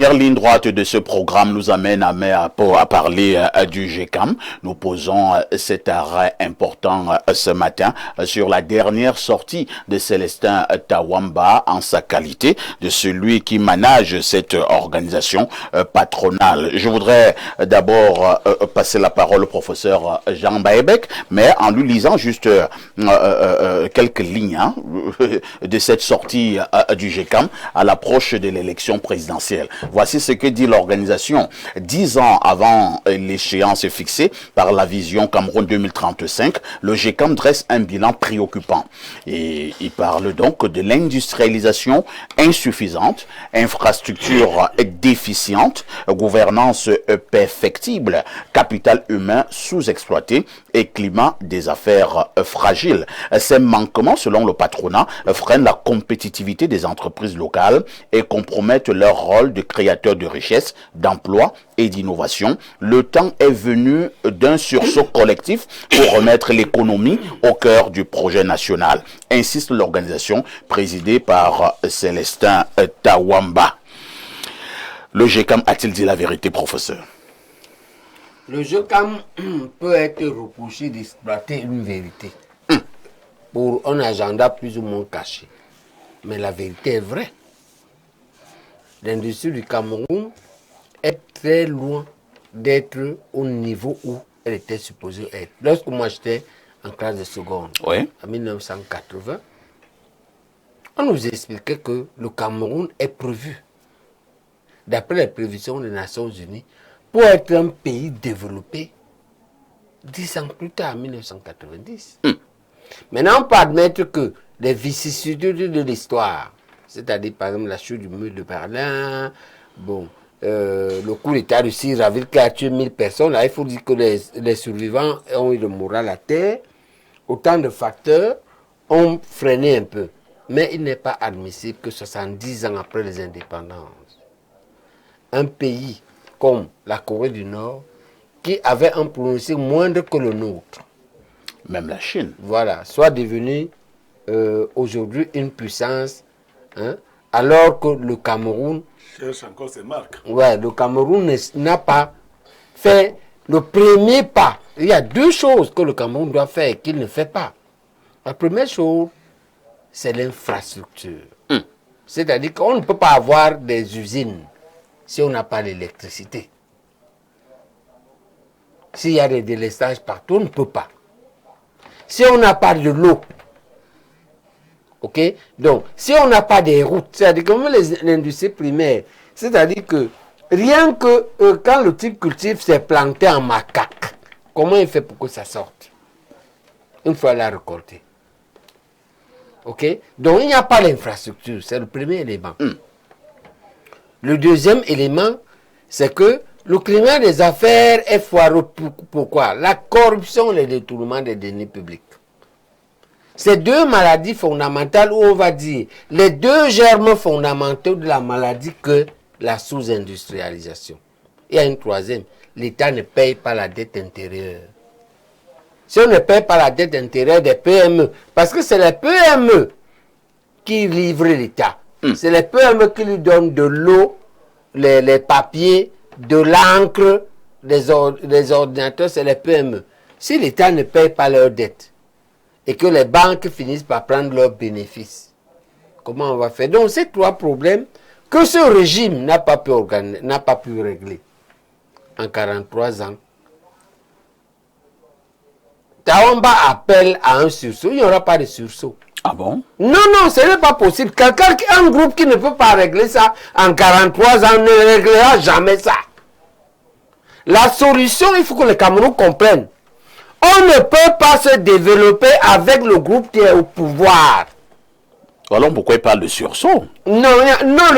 La ligne droite de ce programme nous amène à parler du GECAM. Nous posons cet arrêt important ce matin sur la dernière sortie de Célestin Tawamba en sa qualité de celui qui manage cette organisation patronale. Je voudrais d'abord passer la parole au professeur Jean Baebek, mais en lui lisant juste quelques lignes de cette sortie du GECAM à l'approche de l'élection présidentielle. Voici ce que dit l'organisation. 10 ans avant l'échéance fixée par la vision Cameroun 2035, le GECAM dresse un bilan préoccupant. Et il parle donc de l'industrialisation insuffisante, infrastructure déficiente, gouvernance perfectible, capital humain sous-exploité et climat des affaires fragiles. Ces manquements, selon le patronat, freinent la compétitivité des entreprises locales et compromettent leur rôle de créateur de richesse, d'emploi et d'innovation. Le temps est venu d'un sursaut collectif pour remettre l'économie au cœur du projet national, insiste l'organisation présidée par Célestin Tawamba. Le GECAM a-t-il dit la vérité, professeur? Le GECAM peut être reproché d'exploiter une vérité pour un agenda plus ou moins caché. Mais la vérité est vraie. L'industrie du Cameroun est très loin d'être au niveau où elle était supposée être. Lorsque moi j'étais en classe de seconde, en 1980, on nous expliquait que le Cameroun est prévu, d'après les prévisions des Nations Unies, pour être un pays développé 10 ans plus tard, en 1990. Maintenant, on peut admettre que les vicissitudes de l'histoire, c'est-à-dire par exemple la chute du mur de Berlin, le coup d'État de Syraville qui a tué 1000 personnes, là il faut dire que les survivants ont eu le moral à terre, autant de facteurs ont freiné un peu. Mais il n'est pas admissible que 70 ans après les indépendances, un pays comme la Corée du Nord, qui avait un pronostic moindre que le nôtre, même la Chine, voilà, soit devenu aujourd'hui une puissance, alors que le Cameroun cherche encore ses marques. Ouais, le Cameroun n'a pas fait le premier pas. Il y a deux choses que le Cameroun doit faire et qu'il ne fait pas. La première chose, c'est l'infrastructure. C'est-à-dire qu'on ne peut pas avoir des usines si on n'a pas l'électricité. S'il y a des délestages partout, on ne peut pas. Si on n'a pas de l'eau, ok? Donc, si on n'a pas des routes, c'est-à-dire comme l'industrie primaire, c'est-à-dire que rien que quand le type cultive s'est planté en macaque, comment il fait pour que ça sorte? Une fois la récolter. Ok? Donc, il n'y a pas l'infrastructure, c'est le premier élément. Le deuxième élément, c'est que le climat des affaires est foireux. Pourquoi? La corruption et le détournement des deniers publics. Ces deux maladies fondamentales, où on va dire les deux germes fondamentaux de la maladie que la sous-industrialisation. Il y a une troisième, l'État ne paye pas la dette intérieure. Si on ne paye pas la dette intérieure des PME, parce que c'est les PME qui livrent l'État, c'est les PME qui lui donnent de l'eau, les papiers, de l'encre, les ordinateurs, c'est les PME. Si l'État ne paye pas leurs dettes et que les banques finissent par prendre leurs bénéfices, comment on va faire? Donc, ces trois problèmes que ce régime n'a pas pu régler en 43 ans. Tawamba appelle à un sursaut. Il n'y aura pas de sursaut. Ah bon? Non, ce n'est pas possible. Un groupe qui ne peut pas régler ça en 43 ans ne réglera jamais ça. La solution, il faut que le Cameroun comprenne. On ne peut pas se développer avec le groupe qui est au pouvoir. Alors pourquoi il parle de sursaut? Non,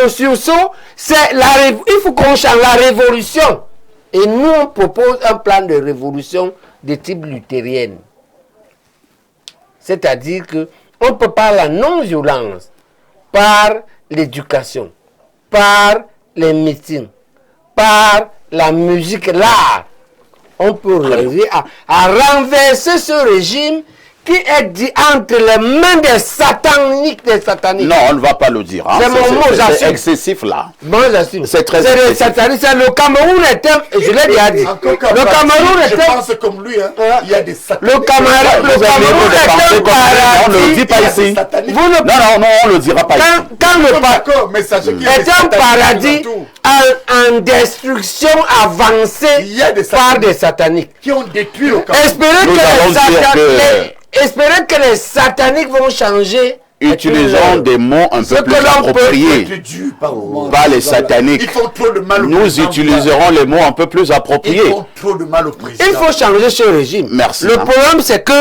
le sursaut, c'est il faut qu'on change la révolution. Et nous, on propose un plan de révolution de type luthérienne. C'est-à-dire qu'on ne peut pas la non-violence par l'éducation, par les meetings, par la musique, l'art. On peut réussir à renverser ce régime qui qui est dit entre les mains des sataniques, Non, on ne va pas le dire. Hein. C'est mon mot, j'assume. C'est excessif là. Bon, j'assume. C'est très C'est les excessif. sataniques. Le Cameroun est un... Je l'ai déjà dit. Le Cameroun est Je un... pense comme lui, hein. Il y a des sataniques. Le Cameroun est un paradis. On ne le dit pas ici. Vous ne... Non, on ne le dira pas ici. Quand le D'accord, mais sachez qu'il y a des est un sataniques paradis partout. en destruction avancée Il y a des par des sataniques. qui ont détruit le Cameroun. Espérez que les sataniques vont changer. Utilisons des mots un peu plus appropriés. Pas les sataniques. Ils font trop de mal au Nous président. utiliserons les mots un peu plus Ils appropriés. font trop de mal au président. Il faut changer ce régime. Merci, Le hein. problème, c'est que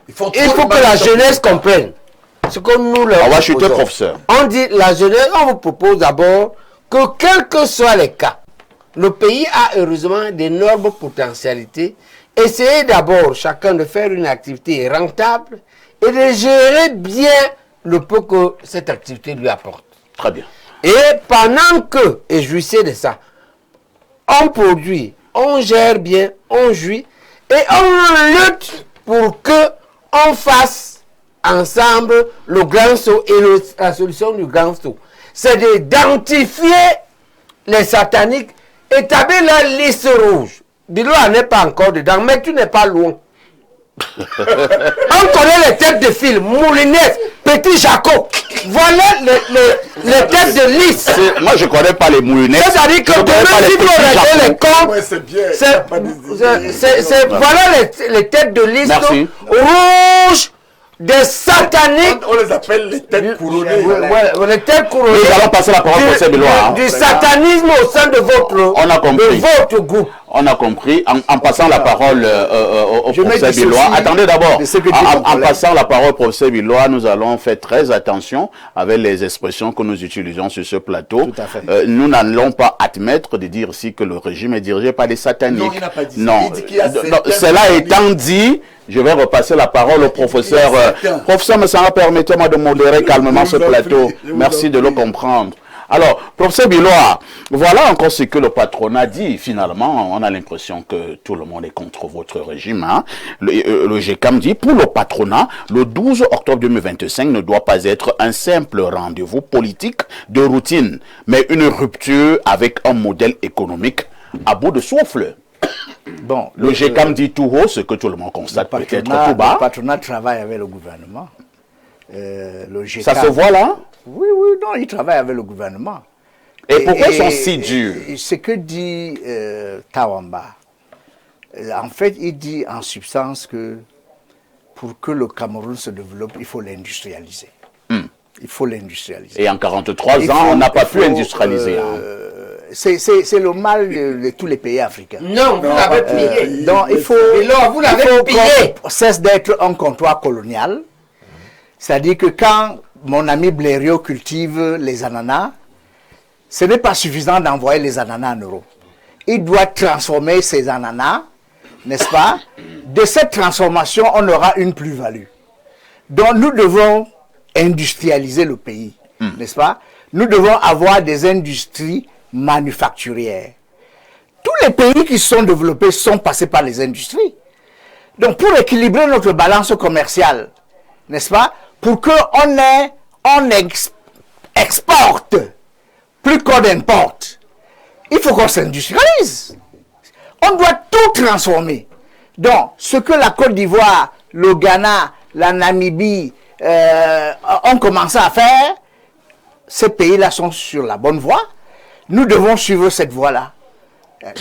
Ils font il trop faut de que mal la au jeunesse président. comprenne ce que nous leur On va chuter, proposons. professeur. On dit la jeunesse, on vous propose d'abord que quels que soient les cas, le pays a heureusement d'énormes potentialités. Essayez d'abord chacun de faire une activité rentable et de gérer bien le peu que cette activité lui apporte. Très bien. Et pendant que, et jouissez de ça, on produit, on gère bien, on jouit, et on lutte pour que on fasse ensemble le grand saut et la solution du grand saut. C'est d'identifier les sataniques, établir la liste rouge. Biloua n'est pas encore dedans, mais tu n'es pas loin. On connaît les têtes de file, Moulinette, Petit Jaco. Voilà les têtes de liste. Moi, je ne connais pas les moulinettes. C'est-à-dire que Je connais pas demain, si vous petits regardez Japon. les comptes, Ouais, c'est bien. voilà les têtes de liste Merci. rouges des sataniques. On les appelle les têtes couronnées. Ouais, les têtes couronnées. Nous allons passer la parole au procès Biloua, hein. Du satanisme au sein de votre, On a compris. de votre groupe. On a compris. En passant la parole au professeur dissocie Biloua. Attendez d'abord. de ce que dit En mon collègue. passant la parole au professeur Biloua, nous allons faire très attention avec les expressions que nous utilisons sur ce plateau. Tout à fait. Nous n'allons pas admettre de dire ici que le régime est dirigé par des sataniques. Non, il n'a pas dit ça. Non. Il dit qu'il y a certains Cela sataniques. étant dit, je vais repasser la parole au professeur. certains. Professeur Messara, permettez-moi de modérer calmement Je ce vous en plateau. prie, je vous Merci en de le prie. comprendre. Alors, professeur Biloua, voilà encore ce que le patronat dit. Finalement, on a l'impression que tout le monde est contre votre régime. Hein. Le GECAM dit, pour le patronat, le 12 octobre 2025 ne doit pas être un simple rendez-vous politique de routine, mais une rupture avec un modèle économique à bout de souffle. Bon, Le GECAM dit tout haut ce que tout le monde constate peut-être tout le bas. patronat travaille avec le gouvernement. Le GK, Ça se voit là? Oui, non, il travaille avec le gouvernement. Et pourquoi ils sont si durs? Ce que dit Tawamba, en fait, il dit en substance que pour que le Cameroun se développe, il faut l'industrialiser. Il faut l'industrialiser. Et en 43 ans, on n'a pas pu industrialiser. Hein. C'est le mal de tous les pays africains. Non, vous l'avez pillé. Donc il faut, Et là, vous l'avez il faut pillé. qu'on cesse d'être un comptoir colonial. C'est-à-dire que quand mon ami Blériot cultive les ananas, ce n'est pas suffisant d'envoyer les ananas en euros. Il doit transformer ces ananas, n'est-ce pas? De cette transformation, on aura une plus-value. Donc nous devons industrialiser le pays, n'est-ce pas? Nous devons avoir des industries manufacturières. Tous les pays qui sont développés sont passés par les industries. Donc pour équilibrer notre balance commerciale, n'est-ce pas? Pour qu'on exporte plus qu'on importe, il faut qu'on s'industrialise. On doit tout transformer. Donc, ce que la Côte d'Ivoire, le Ghana, la Namibie ont commencé à faire, ces pays-là sont sur la bonne voie. Nous devons suivre cette voie-là.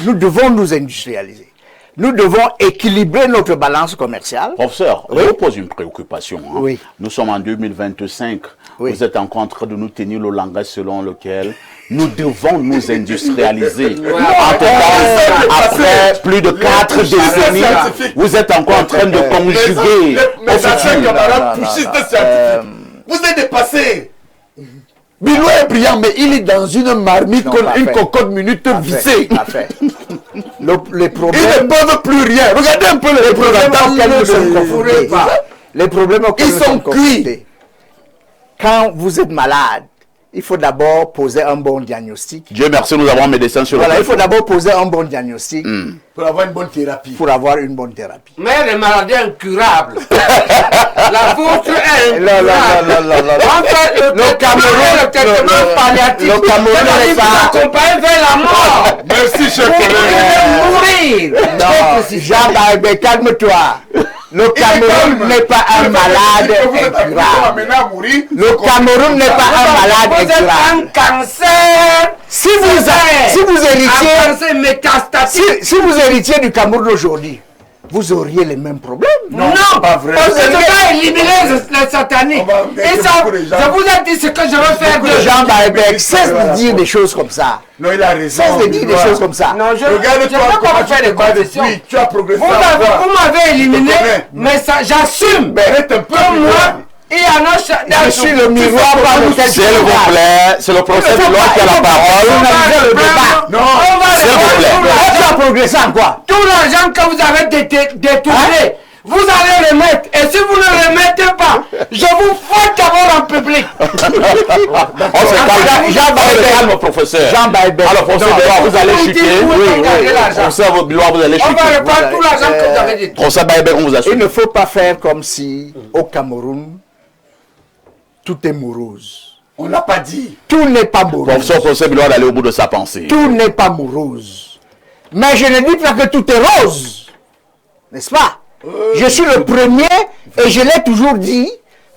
Nous devons nous industrialiser. Nous devons équilibrer notre balance commerciale. Professeur, Oui. je vous pose une préoccupation. Hein. Oui. Nous sommes en 2025. Oui. Vous êtes encore en train de nous tenir le langage selon lequel nous devons nous industrialiser. Après plus de 4 décennies, vous êtes encore en train de conjuguer au Mes anciens futur. camarades pushistes scientifiques, vous êtes dépassés. Bilou est brillant, mais il est dans une marmite, Non, comme pas une fait. cocotte minute vissée. Parfait. Les Ils ne problèmes, peuvent plus rien. Regardez un peu les représentants auxquels nous sommes de- confrontés. Les problèmes auxquels Ils nous sont sommes cuits. confrontés. Quand vous êtes malade, il faut d'abord poser un bon diagnostic. Dieu merci, nous avons un médecin sur Voilà, le il faut d'abord poser un bon diagnostic Pour avoir une bonne thérapie. pour avoir une bonne thérapie. Mais les maladies incurables. La vôtre est Non, non, incurable. non, non, non. En fait, le Cameroun, le traitement palliatif, le Cameroun c'est-à-dire n'est pas- vous accompagnez vers la mort. Merci, cher Vous collègue. pouvez mourir. Non, Jean Baïbé, calme-toi. Le Cameroun n'est pas un malade incurable. Maintenant, mourir. Le Cameroun n'est pas un malade Vous êtes un incurable. cancer. Si vous Un héritiez, cancer métastatique. si vous héritiez du Cameroun d'aujourd'hui, vous auriez les mêmes problèmes. Non, c'est pas vrai. Parce que je vais éliminer les sataniques. On va Et mettre ça, beaucoup de gens. je vous ai dit ce que je vais faire Beaucoup de de Jean Baïbé, Mais cesse voilà. de dire des choses comme ça. Non, il a raison. Cesse de dire des choses comme ça. Non, je Regarde-toi je peux comment pas faire tu des te bats concessions. depuis. Tu as progressé. Vous m'avez éliminé, Je te connais. mais ça, j'assume. Arrête un peu. Comme moi, il y en a Je suis le miroir par lequel tu S'il vous regardes. plaît, c'est le professeur de l'homme qui a la parole. Organiser le débat. Non, on va s'il vous plaît. Oh, tu as progressé en quoi? tout l'argent que vous avez détourné, vous allez remettre. Et si vous ne remettez pas, je vous fous d'abord en public. On se calme. Jean Baïbé. Calme, professeur. Jean Baïbé. Alors, professeur Non, Bilois, vous allez vous chuter. dites, vous regardez l'argent. Professeur Bilois, vous allez On va chuter. reprendre tout l'argent que vous avez détourné. Professeur Baïbé, on vous a Il suivi. ne faut pas faire comme si au Cameroun, tout est morose. on l'a pas dit. Tout n'est pas morose. Professeur Bilois d'aller au bout de sa pensée. Tout n'est pas morose. Mais je ne dis pas que tout est rose. N'est-ce pas? Je suis le premier et je l'ai toujours dit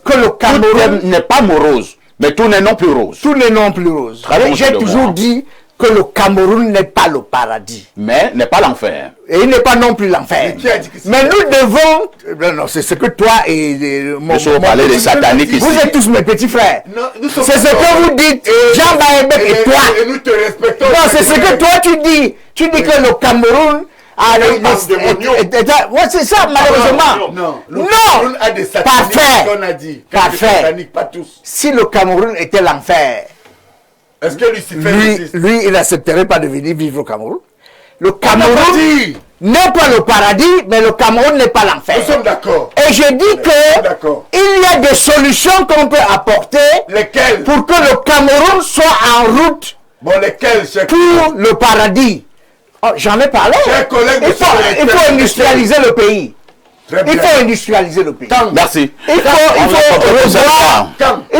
que le Tout Cameroun, n'est pas morose, mais tout n'est non plus rose. tout n'est non plus rose. Très bon, J'ai c'est de toujours moi. dit que le Cameroun n'est pas le paradis. Mais n'est pas l'enfer. Et il n'est pas non plus l'enfer. Mais qui a dit que c'est Mais nous devons... Non, c'est ce que toi et mon... Monsieur, vous parlez des petit- sataniques ici. Vous êtes tous mes petits frères. Non, nous sommes C'est ce d'accord. que vous dites, Jean Baïbek et toi. Et nous te respectons. Non, c'est ce que toi tu dis. Tu dis que le Cameroun a Un pandémonium. Ouais, c'est ça, malheureusement. Non, le Non. Cameroun a des sataniques. Parfait. On a dit. Parfait. Des sataniques, pas tous. Si le Cameroun était l'enfer, Est-ce que Lucifer existe? lui, il n'accepterait pas de venir vivre au Cameroun. Le On n'a pas Cameroun dit. n'est pas le paradis, mais le Cameroun n'est pas l'enfer. Nous sommes d'accord. Et je dis que D'accord. il y a des solutions qu'on peut apporter Lesquels? pour que le Cameroun soit en route Bon, lesquels, cher pour le paradis. Oh, j'en ai parlé. Chers collègues, Il monsieur faut, le il faut directeur, industrialiser le pays. Très Il bien. faut industrialiser le pays. Merci. Il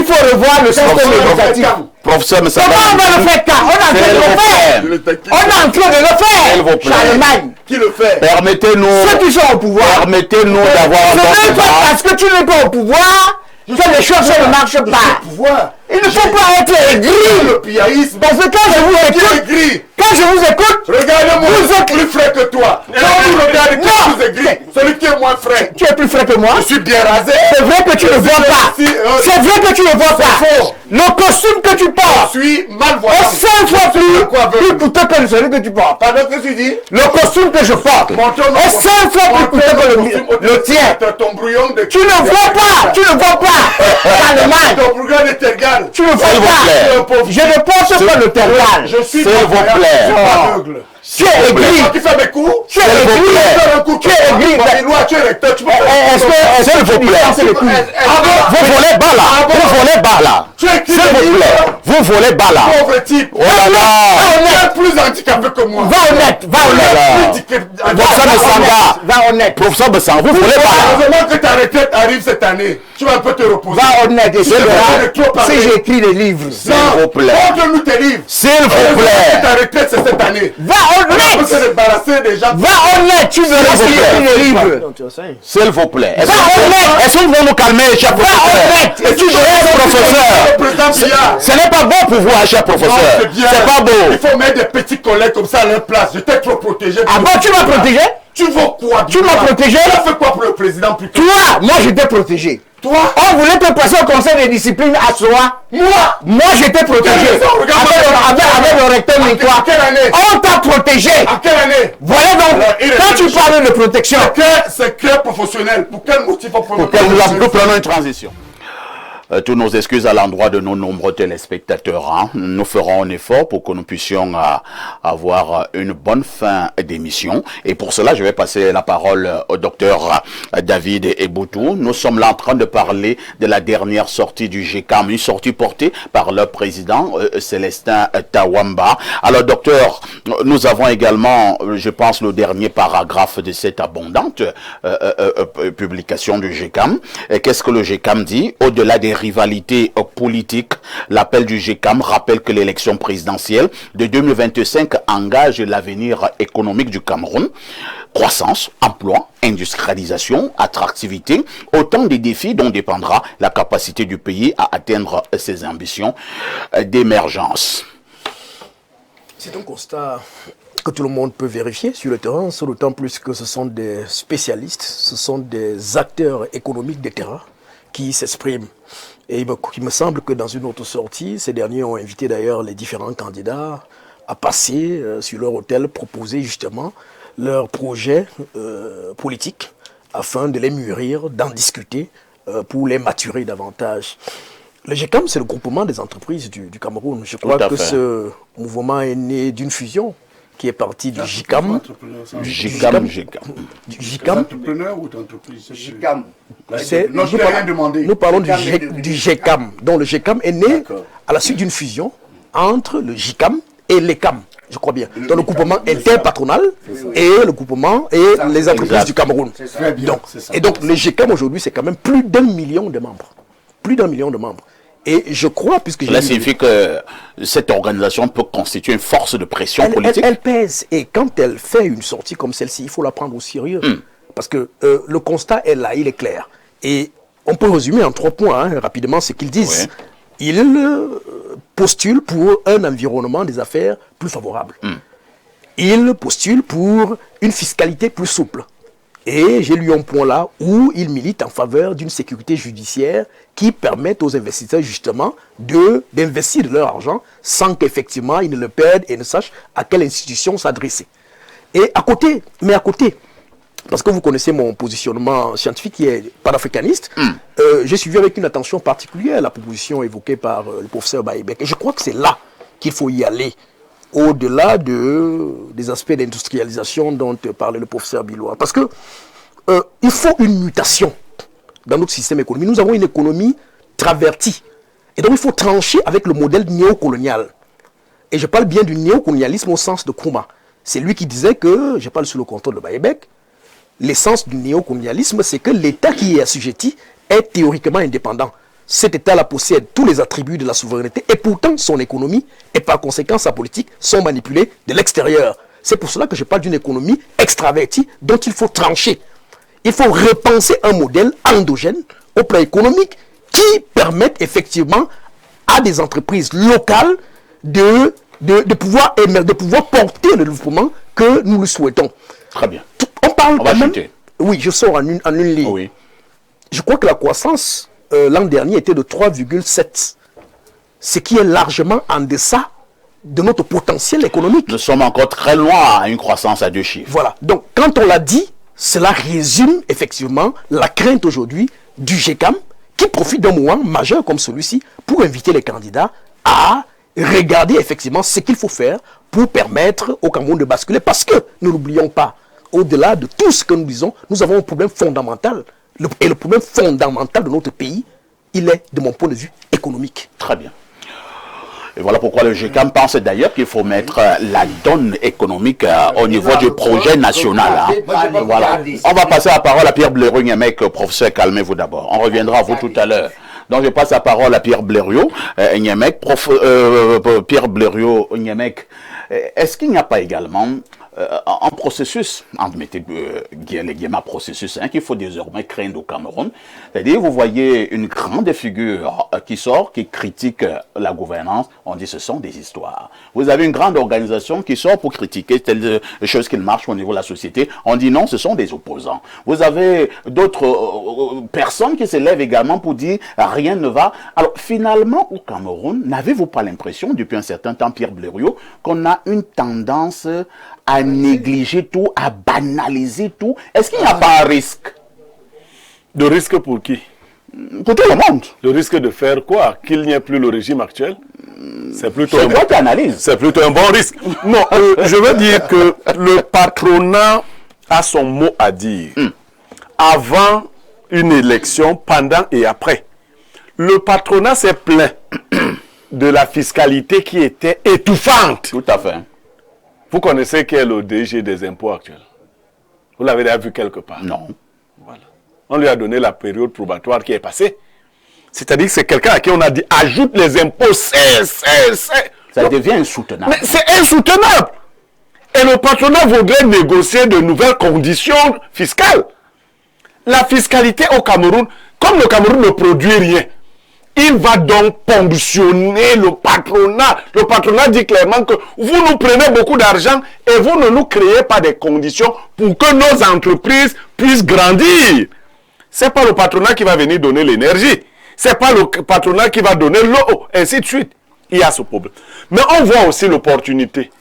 faut revoir le système éducatif. Professeur, mais ça Comment on va le faire quand? On est en train de le faire. Je le taquine. On est en train de le S'il vous faire. plaît. Charlemagne. Qui le fait? Permettez-nous, Ceux qui sont au pouvoir. permettez-nous d'avoir un Ce bon n'est pas débat. parce que tu n'es pas au pouvoir que les choses ne marchent pas. Pouvoir. Il ne faut pas être aigri. Le piaïsme. Parce que quand je vous Qui écoute, est gris? quand je vous écoute, Regarde-moi, Vous je suis êtes- plus frais que toi. Quand vous regardez qui Non. vous est gris, celui qui est moins frais. tu es plus frais que moi. Je suis bien rasé. C'est vrai que tu ne vois pas. C'est vrai que tu ne vois pas. faux. Le costume que tu Je portes suis malvoyant. est 5 fois plus coûteux que celui que tu portes. Pardon, qu'est-ce que tu dis? Le costume que je porte est 5 fois plus coûteux que le tien. Ton brouillon de... Tu ne vois pas. Tu ne vois pas. Charlemagne. Ton brouillon de tergal. Tu ne vois S'il vous pas. plaît. Je ne porte pas le terral. Je suis S'il vous malvoyant, plaît. je suis aveugle. Tu es aigri. Toi qui fais mes coups, Tu es S'il vous aigri. plaît. tu fais un coup. Tu es aigri. Loi, tu es recteur, tu peux Est-ce que S'il vous tu plaît. distances les couilles? Vous volez bas là. Vous volez bas là. Tu es qui S'il vous plaît. Vous volez bas là. pauvre type. Oh là là. Tu es plus handicapé que moi. Va honnête. Va honnête. Professeur Messanga. Va honnête. Professeur Bessan, vous volez bas là. Heureusement que ta retraite arrive cette année. Tu vas un peu te reposer. Va honnête. Et tu C'est verras vrai, trop parlé. si j'écris des livres. S'il vous plaît. Montre-nous tes livres. S'il vous Heureusement que plaît. ta retraite, c'est cette année. Va On peut se honnête. débarrasser des gens. Va honnête. Tu verras S'il si vous plaît. j'écris des livres. S'il vous plaît. Est-ce Va honnête. que vous pouvez nous calmer, cher Va professeur? honnête. Et tu Cher verras. professeur. Le président Biya. Ce n'est pas bon pour vous, hein, cher Non, professeur. c'est bien. C'est pas beau. Il faut mettre des petits collègues comme ça à leur place. Je t'ai trop protégé. Ah bon, tu m'as protégé? Tu veux quoi? Tu m'as protégé? Tu as fait quoi pour le président plutôt? Toi, moi j'étais protégé. Toi? On voulait te passer au conseil de discipline à soi. Moi j'étais protégé. Quelle raison? Regarde-moi. Avec le recteur Mintois. Quelle année? On t'a protégé. À quelle année? Voilà donc, Alors, il est quand tu protégé. parles de protection, Secret professionnel. Pour quel motif on peut Nous prenons une transition. Tous nos excuses à l'endroit de nos nombreux téléspectateurs. Hein. Nous ferons un effort pour que nous puissions avoir une bonne fin d'émission. Et pour cela, je vais passer la parole au docteur David Eboutou. Nous sommes là en train de parler de la dernière sortie du GECAM, une sortie portée par le président Célestin Tawamba. Alors, docteur, nous avons également, je pense, le dernier paragraphe de cette abondante publication du GECAM. Qu'est-ce que le GECAM dit? Au-delà des rivalités politiques, l'appel du GECAM rappelle que l'élection présidentielle de 2025 engage l'avenir économique du Cameroun. Croissance, emploi, industrialisation, attractivité, autant de défis dont dépendra la capacité du pays à atteindre ses ambitions d'émergence. C'est un constat que tout le monde peut vérifier sur le terrain, d'autant plus que ce sont des spécialistes, ce sont des acteurs économiques de terrain qui s'expriment. Et il me semble que dans une autre sortie, ces derniers ont invité d'ailleurs les différents candidats à passer sur leur hôtel, proposer justement leurs projets politiques afin de les mûrir, d'en discuter pour les maturer davantage. Le GECAM, c'est le groupement des entreprises du Cameroun. Je crois que ce mouvement est né d'une fusion qui est partie du GICAM. GICAM. Du GICAM. Entrepreneurs ou d'entreprises? GICAM. Nous parlons du GECAM. Donc le GECAM est né à la suite d'une fusion entre le GICAM et l'ECAM, je crois bien. Donc le groupement interpatronal et le groupement et les entreprises du Cameroun. Donc le GECAM aujourd'hui, c'est quand même plus d'1 million de membres. Plus d'1 million de membres. Et je crois, puisque cela signifie que cette organisation peut constituer une force de pression politique. Elle pèse. Et quand elle fait une sortie comme celle-ci, il faut la prendre au sérieux. Parce que le constat est là, il est clair. Et on peut résumer en 3 points, rapidement, ce qu'ils disent. Ouais. Ils postulent pour un environnement des affaires plus favorable. Ils postulent pour une fiscalité plus souple. Et j'ai lu un point là où ils militent en faveur d'une sécurité judiciaire qui permette aux investisseurs justement d'investir de leur argent sans qu'effectivement ils ne le perdent et ne sachent à quelle institution s'adresser. Et à côté, parce que vous connaissez mon positionnement scientifique qui est panafricaniste, j'ai suivi avec une attention particulière la proposition évoquée par le professeur Baïbek. Et je crois que c'est là qu'il faut y aller. Au-delà des aspects d'industrialisation dont parlait le professeur Bilois. Parce que il faut une mutation dans notre système économique. Nous avons une économie travertie. Et donc il faut trancher avec le modèle néocolonial. Et je parle bien du néocolonialisme au sens de Nkrumah. C'est lui qui disait que, je parle sous le contrôle de Baïbek, l'essence du néocolonialisme, c'est que l'État qui y est assujetti est théoriquement indépendant. Cet État-là possède tous les attributs de la souveraineté et pourtant son économie et par conséquent sa politique sont manipulés de l'extérieur. C'est pour cela que je parle d'une économie extravertie dont il faut trancher. Il faut repenser un modèle endogène au plan économique qui permette effectivement à des entreprises locales de pouvoir porter le développement que nous le souhaitons. Très bien. On va chuter. Oui, je sors en une ligne. Oui. Je crois que la croissance l'an dernier était de 3,7. Ce qui est largement en deçà de notre potentiel économique. Nous sommes encore très loin à une croissance à 2 chiffres. Voilà. Donc, quand on l'a dit, cela résume effectivement la crainte aujourd'hui du GECAM qui profite d'un moment majeur comme celui-ci pour inviter les candidats à regarder effectivement ce qu'il faut faire pour permettre au Cameroun de basculer. Parce que, ne l'oublions pas, au-delà de tout ce que nous disons, nous avons un problème fondamental. Et le problème fondamental de notre pays, il est, de mon point de vue, économique. Très bien. Et voilà pourquoi le GECAM pense d'ailleurs qu'il faut mettre la donne économique au niveau du projet national. Voilà. On va passer la parole à Pierre Blériot-Nyemek. Professeur, calmez-vous d'abord. On reviendra à vous tout à l'heure. Donc je passe la parole à Pierre Blériot-Nyemek. Pierre Blériot-Nyemek, est-ce qu'il n'y a pas également un processus, mettez les guillemets processus, qu'il faut désormais craindre au Cameroun. C'est-à-dire, vous voyez une grande figure qui sort, qui critique la gouvernance, on dit ce sont des histoires. Vous avez une grande organisation qui sort pour critiquer telle chose qui marche au niveau de la société, on dit non, ce sont des opposants. Vous avez d'autres personnes qui se lèvent également pour dire rien ne va. Alors finalement, au Cameroun, n'avez-vous pas l'impression, depuis un certain temps, Pierre Blériot, qu'on a une tendance à négliger tout, à banaliser tout? Est-ce qu'il n'y a pas un risque? De risque pour qui? Pour tout le monde. Le risque de faire quoi? Qu'il n'y ait plus le régime actuel? C'est plutôt, C'est toi qui analyse. c'est plutôt un bon risque. Non, je veux dire que le patronat a son mot à dire. Avant une élection, pendant et après. Le patronat s'est plaint de la fiscalité qui était étouffante. Tout à fait. Vous connaissez quel est le DG des impôts actuels? Vous l'avez déjà vu quelque part? Non. Voilà. On lui a donné la période probatoire qui est passée. C'est-à-dire que c'est quelqu'un à qui on a dit ajoute les impôts, Ça devient insoutenable. Mais c'est insoutenable. Et le patronat voudrait négocier de nouvelles conditions fiscales. La fiscalité au Cameroun, comme le Cameroun ne produit rien, il va donc ponctionner le patronat. Le patronat dit clairement que vous nous prenez beaucoup d'argent et vous ne nous créez pas des conditions pour que nos entreprises puissent grandir. C'est pas le patronat qui va venir donner l'énergie. C'est pas le patronat qui va donner l'eau, ainsi de suite. Il y a ce problème. Mais on voit aussi l'opportunité.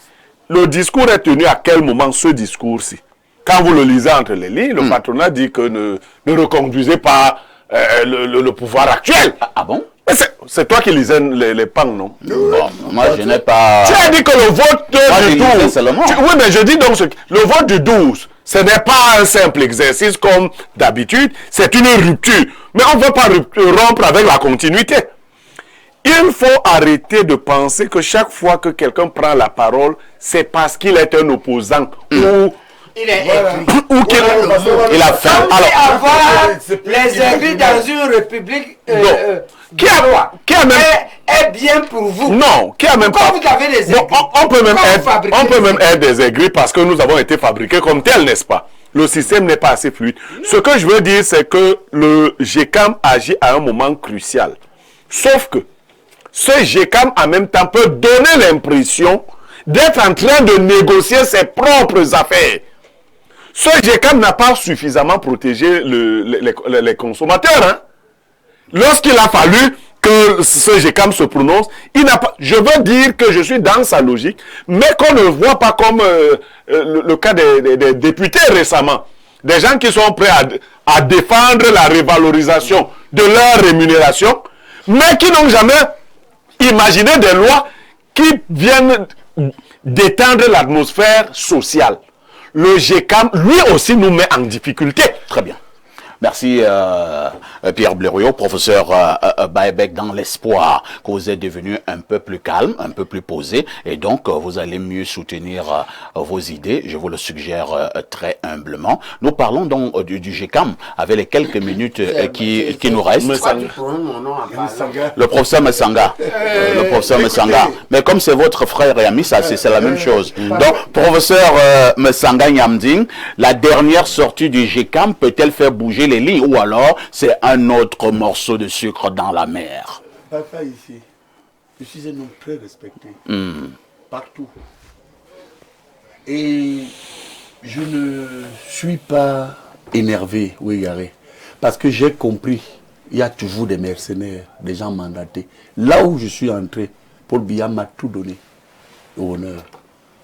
Le discours est tenu à quel moment, ce discours-ci? Quand vous le lisez entre les lignes, le patronat dit que ne reconduisez pas le pouvoir actuel. Ah bon? C'est toi qui lisais les pangs, non? Bon, moi, je n'ai pas... Tu as dit que le vote je du lisais 12... seulement. Oui, mais je dis donc, le vote du 12, ce n'est pas un simple exercice comme d'habitude, c'est une rupture. Mais on ne veut pas rompre avec la continuité. Il faut arrêter de penser que chaque fois que quelqu'un prend la parole, c'est parce qu'il est un opposant ou... Il est écrit. Ou qu'il Il a fait... Comme Alors, si avoir les aigris dans une république qui a même... est bien pour vous. Non, qui a même Pourquoi pas... vous avez des Bon, aigris? on peut même Pourquoi vous être, fabriquez on peut des même aigris? être des aigris parce que nous avons été fabriqués comme tels, n'est-ce pas? Le système n'est pas assez fluide. Ce que je veux dire, c'est que le GECAM agit à un moment crucial. Sauf que ce GECAM, en même temps, peut donner l'impression d'être en train de négocier ses propres affaires. Ce GECAM n'a pas suffisamment protégé les consommateurs. Hein? Lorsqu'il a fallu que ce GECAM se prononce, il n'a pas. Je veux dire que je suis dans sa logique, mais qu'on ne voit pas comme le cas des députés récemment. Des gens qui sont prêts à défendre la révalorisation de leur rémunération, mais qui n'ont jamais imaginé des lois qui viennent détendre l'atmosphère sociale. Le GECAM, lui aussi, nous met en difficulté. très bien. Merci Pierre Blériot, professeur Baebek, dans l'espoir que vous êtes devenu un peu plus calme, un peu plus posé, et donc vous allez mieux soutenir vos idées. Je vous le suggère très humblement. Nous parlons donc du GECAM avec les quelques minutes qui nous restent. Le professeur Messanga. Le professeur Messanga. Mais comme c'est votre frère et ami, ça c'est la même chose. Donc, professeur Messanga Nyamding, la dernière sortie du GECAM peut-elle faire bouger les lignes ou alors c'est un autre morceau de sucre dans la mer? Papa ici, je suis un homme très respecté. Partout. Et je ne suis pas énervé ou égaré. Parce que j'ai compris, il y a toujours des mercenaires, des gens mandatés. Là où je suis entré, Paul Biya m'a tout donné au honneur.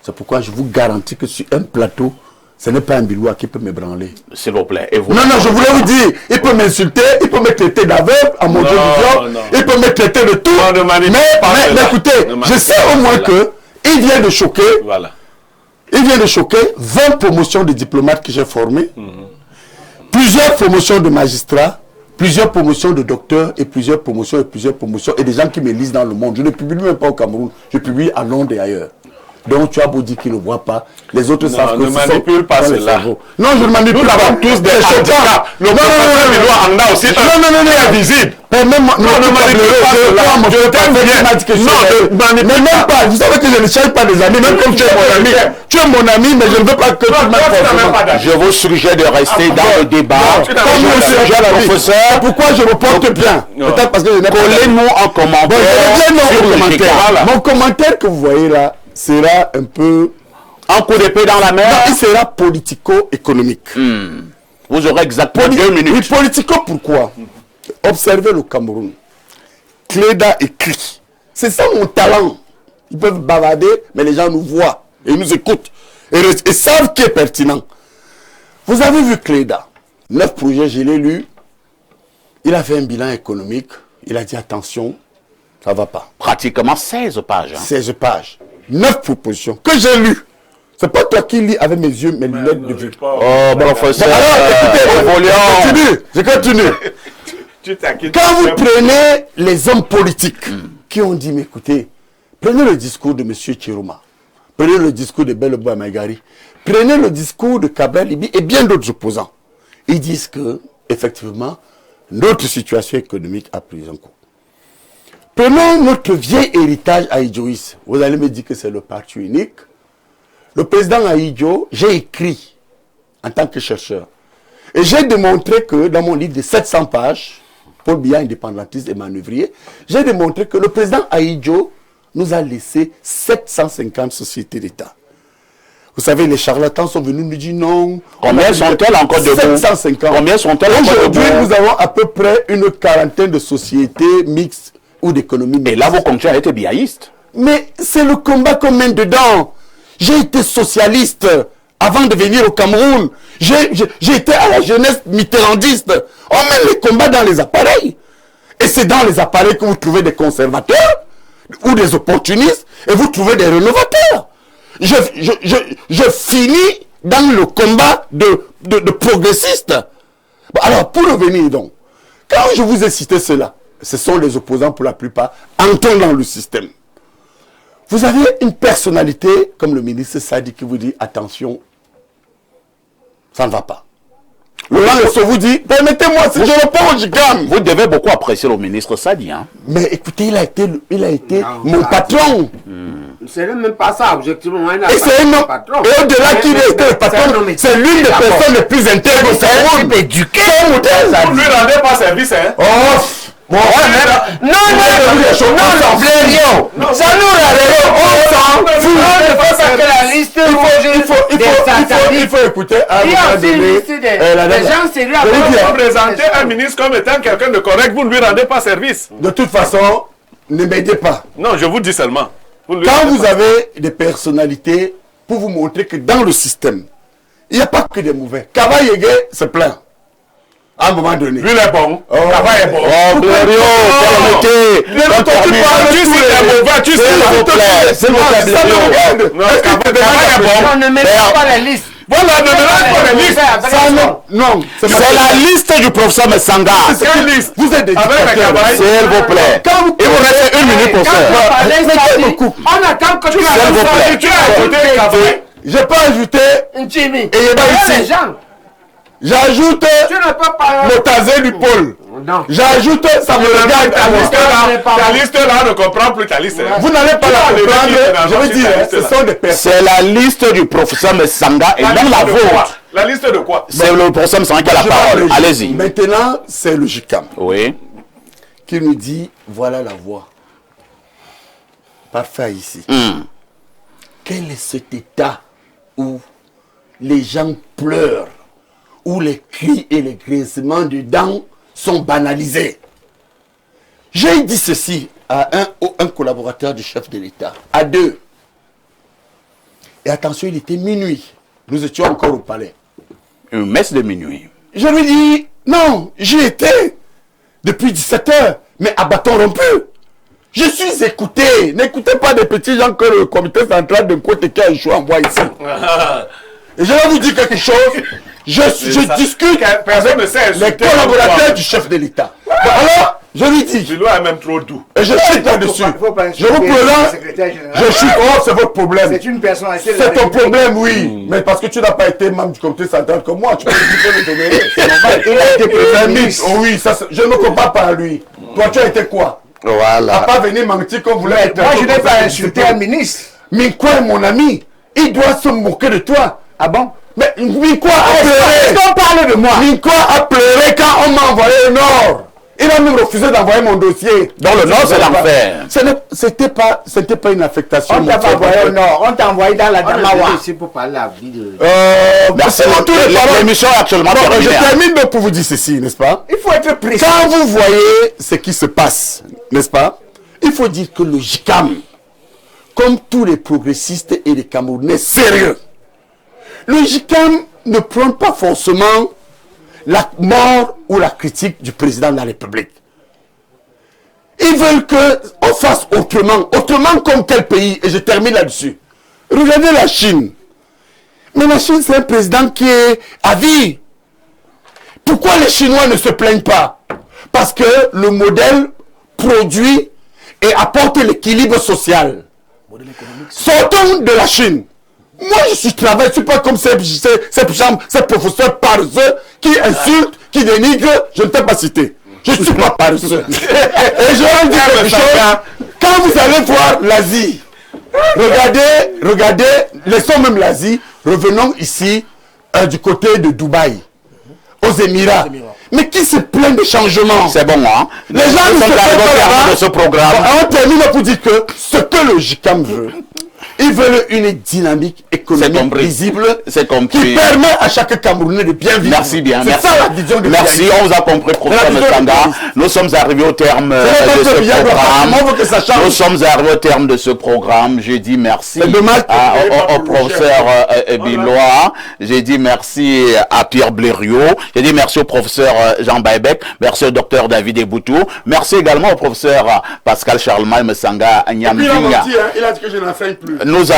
C'est pourquoi je vous garantis que sur un plateau, ce n'est pas un Bilois qui peut m'ébranler. S'il vous plaît. Et vous? Non, je voulais vous dire, il peut m'insulter, il peut me traiter d'aveugle, à mon télévision, il peut me traiter de tout. Mais écoutez, je sais au moins que il vient de choquer. Voilà. Il vient de choquer 20 promotions de diplomates que j'ai formés, plusieurs promotions de magistrats, plusieurs promotions de docteurs et plusieurs promotions et des gens qui me lisent dans le monde. Je ne publie même pas au Cameroun, je publie à Londres et ailleurs. Donc tu as beau dire qu'ils ne voient pas, les autres savent que ne manipule pas cela. Non, je ne manipule pas. Nous avons tous des handicaps. Le professeur Bilois en a aussi un. Non, visible. Même moi, non, ne manipule pas cela. Je t'aime bien. Non, mais même pas. Vous savez que je ne cherche pas des amis, même comme tu es mon ami. Tu es mon ami, mais je ne veux pas que tu m'aimes. Je vous suggère de rester dans le débat. Comme je suggère le professeur, pourquoi je me porte bien? Peut-être parce que je n'ai pas. Collez-nous en commentaire. Mon commentaire que vous voyez là sera un peu un coup d'épée dans la mer. Non, il sera politico-économique. Vous aurez exactement 2 minutes. Oui, politico, pourquoi? Observez le Cameroun. Cléda écrit. C'est ça mon talent. Ils peuvent bavarder, mais les gens nous voient et nous écoutent et savent ce qui est pertinent. Vous avez vu Cléda. 9 projets, je l'ai lu. Il a fait un bilan économique. Il a dit attention, ça ne va pas. Pratiquement 16 pages. 16 pages. 9 propositions que j'ai lues. C'est pas toi qui lis avec mes yeux, mes lunettes de vue. Oh, professeur. Alors, écoutez, je continue. Quand vous prenez les hommes politiques qui ont dit, mais écoutez, prenez le discours de M. Chiroma, prenez le discours de Bello Maigari, prenez le discours de Kabel Libi et bien d'autres opposants. Ils disent que, effectivement, notre situation économique a pris un coup. Prenons notre vieil héritage Aïdjoïs. Vous allez me dire que c'est le parti unique. Le président Aïdjo, j'ai écrit en tant que chercheur. Et j'ai démontré que dans mon livre de 700 pages, Paul Biya, indépendantiste et manœuvrier, j'ai démontré que le président Aïdjo nous a laissé 750 sociétés d'État. Vous savez, les charlatans sont venus nous dire non. Combien sont-elles encore debout? 750. Combien sont-elles encore debout? Aujourd'hui, nous avons à peu près une quarantaine de sociétés mixtes ou d'économies mixtes. Et là, vos concurrents étaient biaïstes. Mais c'est le combat qu'on mène dedans. J'ai été socialiste avant de venir au Cameroun. J'ai été à la jeunesse mitterrandiste. On mène les combats dans les appareils. Et c'est dans les appareils que vous trouvez des conservateurs ou des opportunistes et vous trouvez des rénovateurs. Je finis dans le combat de progressistes. Bon, alors, pour revenir donc, quand je vous ai cité cela, ce sont les opposants pour la plupart, entrant dans le système. Vous avez une personnalité, comme le ministre Sadi, qui vous dit, attention, ça ne va pas. Le Languesso vous dit, permettez-moi, si je réponds, je gagne. Vous devez beaucoup apprécier le ministre Sadi. Hein? Mais écoutez, il a été mon patron. C'est même pas ça, objectivement. Et c'est un homme. Et au-delà qu'il ait été le patron, c'est l'une des personnes les plus intègres au Cameroun. éduqué. Vous ne lui rendez pas service, hein? Oh, bon, Non, Blériot. Ça nous rappelle, on s'en fout. La liste il faut écouter à un il y a moment aussi une donné, liste des gens sérieux. Vous présentez un ministre comme étant quelqu'un de correct, vous ne lui rendez pas service. de toute façon, ne m'aidez pas. Non, je vous dis seulement. Quand vous avez des personnalités pour vous montrer que dans le système, il n'y a pas que des mauvais. Kaba Yégué se plaint. À un moment donné. Lui, il est bon. Kaba est bon. Oh, Blériot, Tu sais, c'est mon Non, Kaba est bon. On ne met pas la liste. Voilà, ne mélange pas les listes. Non, c'est la liste du professeur Messanga. Quelle liste? Vous êtes des Avec la dictateurs. cabaye. S'il vous plaît. Quand vous Il vous reste 1 minute pour ça. On attend que tu S'il vous plaît. Tu as écouté les cafés. j'ai pas ajouté Jimmy. et il est pas les ici. gens. J'ajoute Tu ne peux pas. le tasé du pôle. Non. J'ajoute, ça me regarde à moi. Ta liste là ne comprend plus ta liste. Vous n'allez pas la comprendre. Je veux dire, ce sont des personnes. C'est la liste du professeur Messanga et non la vôtre. La liste de quoi? C'est le professeur Messanga qui a la parole. Allez-y. Maintenant, c'est le JICAM Oui. qui nous dit, voilà la voie. Parfait ici. Quel est cet état où les gens pleurent, où les cris et les grincements de dents sont banalisés? J'ai dit ceci à un collaborateur du chef de l'État, à deux. Et attention, il était minuit. Nous étions encore au palais. Une messe de minuit. Je lui dis, non, j'y étais depuis 17 heures, mais à bâton rompu. Je suis écouté. N'écoutez pas des petits gens que le comité central de côté qui a échoué envoie ici. Et je vais vous dire quelque chose. Je discute avec les collaborateurs du chef de l'État. Alors, je lui dis. Je dois même trop doux. Et je suis là-dessus. Je vous présente. Je suis. Oh, c'est votre problème. C'est une personnalité. C'est ton problème, oui. Mais parce que tu n'as pas été membre du comité central comme moi, tu peux le donner. C'est normal. Il a été président. Oh oui, ça, je ne me compare pas à lui. Toi, tu as été quoi? Voilà. À pas venir mentir comme vous l'avez été. Moi, je n'ai pas insulté un ministre. Minkwa est mon ami. Il doit se moquer de toi. Ah bon? Mais Minkwa a pleuré. On parle de moi. Minkwa a pleuré quand on m'a envoyé au nord. Il a même refusé d'envoyer mon dossier. Dans le nord, c'est l'enfer. C'était pas une affectation. On t'a pas envoyé au nord. On t'a envoyé dans la Damawa. C'est pour parler à la vie de... Merci. L'émission est actuellement terminée. Je termine donc pour vous dire ceci, n'est-ce pas? Il faut être précis. Quand vous voyez ce qui se passe, n'est-ce pas? Il faut dire que le JICAM, comme tous les progressistes et les Camerounais sérieux, le JICAM ne prend pas forcément la mort ou la critique du président de la République. Ils veulent qu'on fasse autrement. Autrement comme quel pays? Et je termine là-dessus. Regardez la Chine. Mais la Chine, c'est un président qui est à vie. Pourquoi les Chinois ne se plaignent pas? Parce que le modèle produit et apporte l'équilibre social. Sortons de la Chine. Moi, je travaille, je ne suis pas comme ces professeurs paresseux qui insultent, qui dénigrent. Je ne t'ai pas cité. Je ne suis pas paresseux. Et je vais dire quelque chose. Quand vous allez voir l'Asie, regardez, laissons même l'Asie, revenons ici du côté de Dubaï, aux Émirats. Mais qui se plaint de changements? C'est bon, hein? Les gens ne se plaignent pas là-bas. De ce programme. On termine pour dire que ce que le JICAM veut, ils veulent une dynamique économique visible qui permet à chaque Camerounais de bien vivre. Merci bien. C'est ça la vision de Merci, on vous a compris, professeur Messanga. Nous sommes arrivés au terme de ce programme. Nous sommes arrivés au terme de ce programme. J'ai dit merci au professeur Bilois. J'ai dit merci à Pierre Blériot. J'ai dit merci au professeur Jean Baïbec. Merci au docteur David Eboutou. Merci également au professeur Pascal Charlemagne Messanga Nyamdinga. Il a dit que je n'enseigne plus. Nous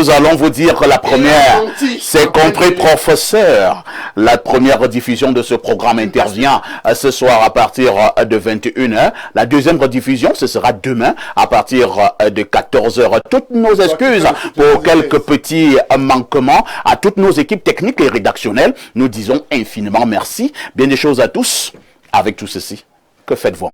allons vous dire que la première, c'est compris professeur. La première rediffusion de ce programme intervient ce soir à partir de 21h. La deuxième rediffusion, ce sera demain à partir de 14h. Toutes nos excuses pour quelques petits manquements à toutes nos équipes techniques et rédactionnelles. Nous disons infiniment merci. Bien des choses à tous. Avec tout ceci, que faites-vous?